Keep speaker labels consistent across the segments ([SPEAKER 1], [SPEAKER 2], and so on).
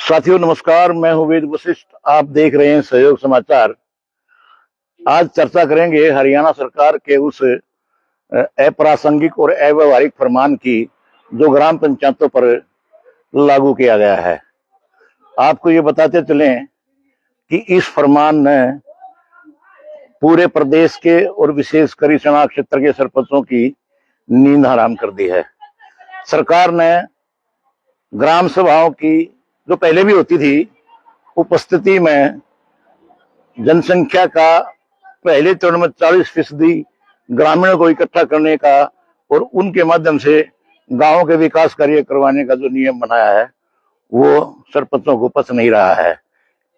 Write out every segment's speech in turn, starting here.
[SPEAKER 1] साथियों नमस्कार, मैं हूं वेद वशिष्ठ। आप देख रहे हैं सहयोग समाचार। आज चर्चा करेंगे हरियाणा सरकार के उस अप्रासंगिक और अव्यवहारिक फरमान की जो ग्राम पंचायतों पर लागू किया गया है। आपको ये बताते चलें कि इस फरमान ने पूरे प्रदेश के और विशेषकर हरियाणा क्षेत्र के सरपंचों की नींद हराम कर दी है। सरकार ने ग्राम सभाओं की, जो पहले भी होती थी, उपस्थिति में जनसंख्या का पहले चरण में 40% ग्रामीणों को इकट्ठा करने का और उनके माध्यम से गांवों के विकास कार्य करवाने का जो नियम बनाया है वो सरपंचों को पसंद नहीं रहा है।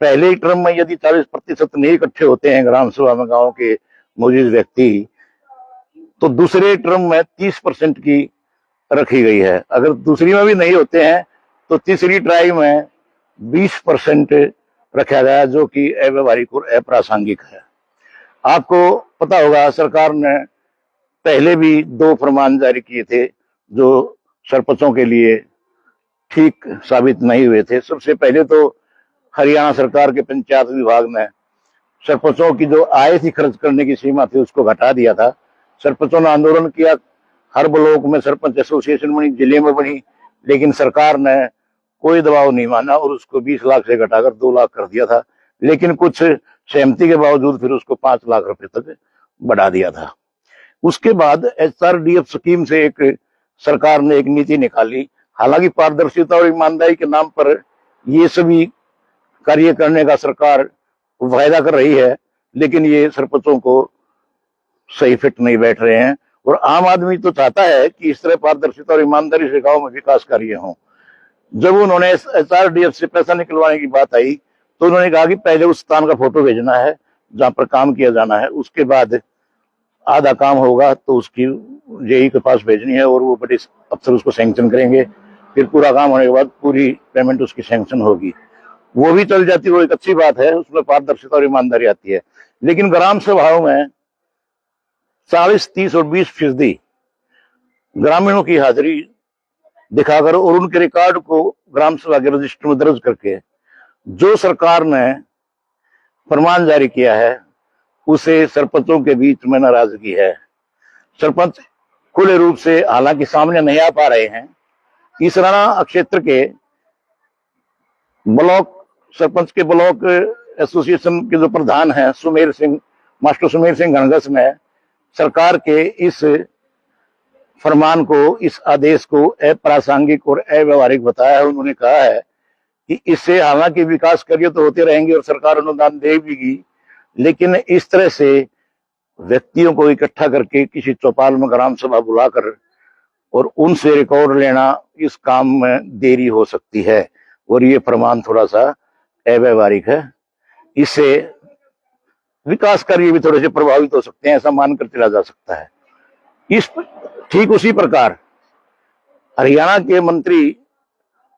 [SPEAKER 1] पहले ही टर्म में यदि 40% नहीं इकट्ठे होते हैं ग्राम सभा में गांव के मौजूद व्यक्ति, तो दूसरे टर्म में 30% की रखी गई है। अगर दूसरी में भी नहीं होते हैं तो तीसरी ट्राई में 20% रखा गया, जो कि अव्यवहारिक और अप्रासंगिक है। आपको पता होगा सरकार ने पहले भी 2 फरमान जारी किए थे जो सरपंचों के लिए ठीक साबित नहीं हुए थे। सबसे पहले तो हरियाणा सरकार के पंचायत विभाग ने सरपंचों की जो आय थी खर्च करने की सीमा थी उसको घटा दिया था। सरपंचों ने आंदोलन किया, हर ब्लॉक में सरपंच एसोसिएशन बनी, जिले में बनी, लेकिन सरकार ने कोई दबाव नहीं माना और उसको 20 लाख से घटाकर 2 लाख कर दिया था। लेकिन कुछ सहमति के बावजूद फिर उसको 5 लाख रुपए तक बढ़ा दिया था। उसके बाद HRDF स्कीम से एक सरकार ने एक नीति निकाली। हालांकि पारदर्शिता और ईमानदारी के नाम पर ये सभी कार्य करने का सरकार वायदा कर रही है, लेकिन ये सरपंचों को सही फिट नहीं बैठ रहे हैं। और आम आदमी तो चाहता है कि इस तरह पारदर्शिता और ईमानदारी से गांव में विकास कार्य हों। जब उन्होंने HRDF से पैसा निकलवाने की बात आई तो उन्होंने कहा कि पहले उस स्थान का फोटो भेजना है जहां पर काम किया जाना है, उसके बाद आधा काम होगा तो उसकी जेई के पास भेजनी है और वो बड़े अफसर उसको सैंक्शन करेंगे। फिर पूरा काम होने के बाद पूरी पेमेंट उसकी सैंक्शन होगी। वो भी चल जाती है, वो एक अच्छी बात है, उसमें पारदर्शिता और ईमानदारी आती है। लेकिन ग्राम सभाओं में 40, 30 और 20% ग्रामीणों की हाजिरी दिखाकर और उनके रिकॉर्ड को ग्राम सभा के रजिस्टर में दर्ज करके जो सरकार ने फरमान जारी किया है उसे सरपंचों के बीच में नाराजगी है। सरपंच खुले रूप से हालांकि सामने नहीं आ पा रहे हैं। इस राणा क्षेत्र के ब्लॉक सरपंच के ब्लॉक एसोसिएशन के जो प्रधान हैं मास्टर सुमेर सिंह घनघस ने सरकार के इस फरमान को, इस आदेश को अप्रासंगिक और अव्यवहारिक बताया है। उन्होंने कहा है कि इससे हालांकि विकास कार्य तो होते रहेंगे और सरकार अनुदान देगी, लेकिन इस तरह से व्यक्तियों को इकट्ठा करके किसी चौपाल में ग्राम सभा बुलाकर और उनसे रिकॉर्ड लेना, इस काम में देरी हो सकती है और ये फरमान थोड़ा सा अव्यवहारिक है। इससे विकास कार्य भी थोड़े से प्रभावित हो सकते हैं, ऐसा मानकर चला जा सकता है। ठीक उसी प्रकार हरियाणा के मंत्री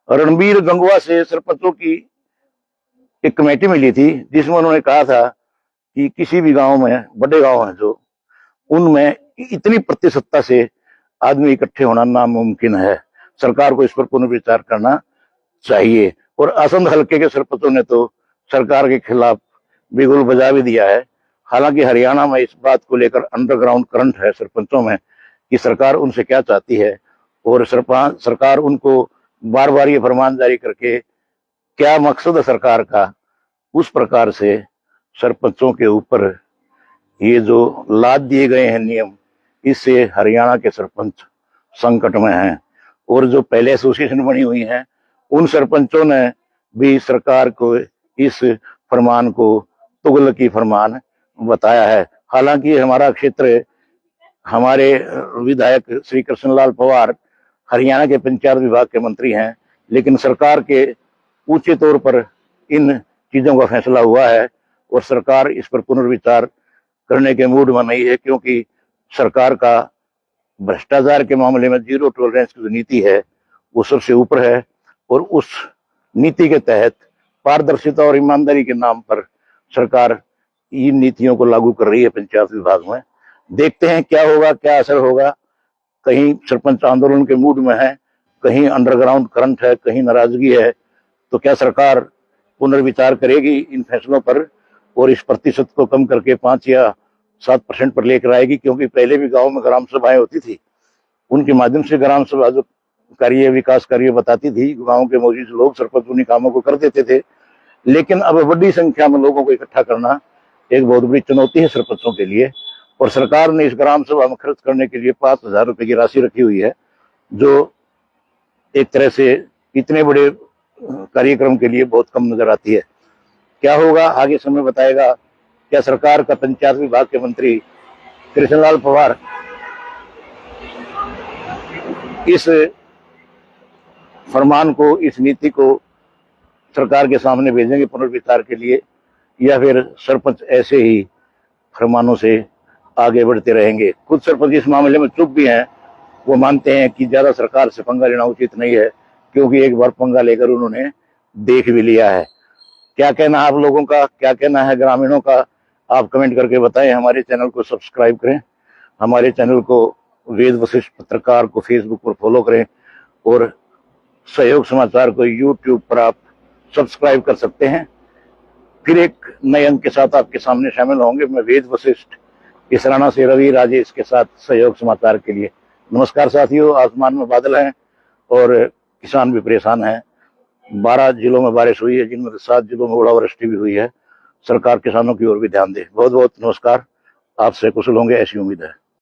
[SPEAKER 1] रणबीर गंगवा से सरपंचों की एक कमेटी मिली थी जिसमें उन्होंने कहा था कि किसी भी गांव में, बड़े गांव हैं जो, उनमें इतनी प्रतिशतता से आदमी इकट्ठे होना नामुमकिन है। सरकार को इस पर पुनर्विचार करना चाहिए। और असंध हल्के के सरपंचों ने तो सरकार के खिलाफ बिगुल बजा भी दिया है। हालांकि हरियाणा में इस बात को लेकर अंडरग्राउंड करंट है सरपंचों में कि सरकार उनसे क्या चाहती है और सरकार उनको बार बार ये फरमान जारी करके क्या मकसद है सरकार का, उस प्रकार से सरपंचों के ऊपर ये जो लाद दिए गए हैं नियम, इससे हरियाणा के सरपंच संकट में हैं। और जो पहले एसोसिएशन बनी हुई हैं उन सरपंचों ने भी सरकार को इस फरमान को तुगलकी फरमान बताया है। हालांकि हमारा क्षेत्र, हमारे विधायक श्री कृष्णलाल पवार हरियाणा के पंचायत विभाग के मंत्री हैं, लेकिन सरकार के ऊंचे तौर पर इन चीजों का फैसला हुआ है और सरकार इस पर पुनर्विचार करने के मूड में नहीं है, क्योंकि सरकार का भ्रष्टाचार के मामले में जीरो टॉलरेंस की जो नीति है वो सबसे ऊपर है और उस नीति के तहत पारदर्शिता और ईमानदारी के नाम पर सरकार इन नीतियों को लागू कर रही है पंचायत विभाग में। देखते हैं क्या होगा, क्या असर होगा। कहीं सरपंच आंदोलन के मूड में है, कहीं अंडरग्राउंड करंट है, कहीं नाराजगी है। तो क्या सरकार पुनर्विचार करेगी इन फैसलों पर और इस प्रतिशत को कम करके 5 या 7% पर लेकर आएगी? क्योंकि पहले भी गांव में ग्राम सभाएं होती थी, उनके माध्यम से ग्राम सभा जो कार्य विकास कार्य बताती थी, गांव के मौजूद लोग सरपंच उन्हीं कामों को कर देते थे। लेकिन अब बड़ी संख्या में लोगों को इकट्ठा करना एक बहुत बड़ी चुनौती है सरपंचों के लिए, और सरकार ने इस ग्राम सभा में खर्च करने के लिए 5,000 रुपए की राशि रखी हुई है, जो एक तरह से इतने बड़े कार्यक्रम के लिए बहुत कम नजर आती है। क्या होगा आगे समय बताएगा। क्या सरकार का पंचायत विभाग के मंत्री कृष्णलाल पवार इस फरमान को, इस नीति को सरकार के सामने भेजेंगे पुनर्विचार के लिए, या फिर सरपंच ऐसे ही फरमानों से आगे बढ़ते रहेंगे? कुछ सरपंच इस मामले में चुप भी हैं, वो मानते हैं कि ज्यादा सरकार से पंगा लेना उचित नहीं है, क्योंकि एक बार पंगा लेकर उन्होंने देख भी लिया है। क्या कहना है आप लोगों का, क्या कहना है ग्रामीणों का, आप कमेंट करके बताएं। हमारे चैनल को सब्सक्राइब करें, हमारे चैनल को वेद वशिष्ठ पत्रकार को फेसबुक पर फॉलो करें, और सहयोग समाचार को यूट्यूब पर आप सब्सक्राइब कर सकते हैं। फिर एक नए अंक के साथ आपके सामने शामिल होंगे। मैं वेद वशिष्ठ इसराना से रवि राजेश के साथ सहयोग समाचार के लिए। नमस्कार साथियों। आसमान में बादल हैं और किसान भी परेशान हैं। 12 जिलों में बारिश हुई है, जिनमें 7 जिलों में ओलावृष्टि भी हुई है। सरकार किसानों की ओर भी ध्यान दे। बहुत बहुत नमस्कार। आपसे कुशल होंगे ऐसी उम्मीद है।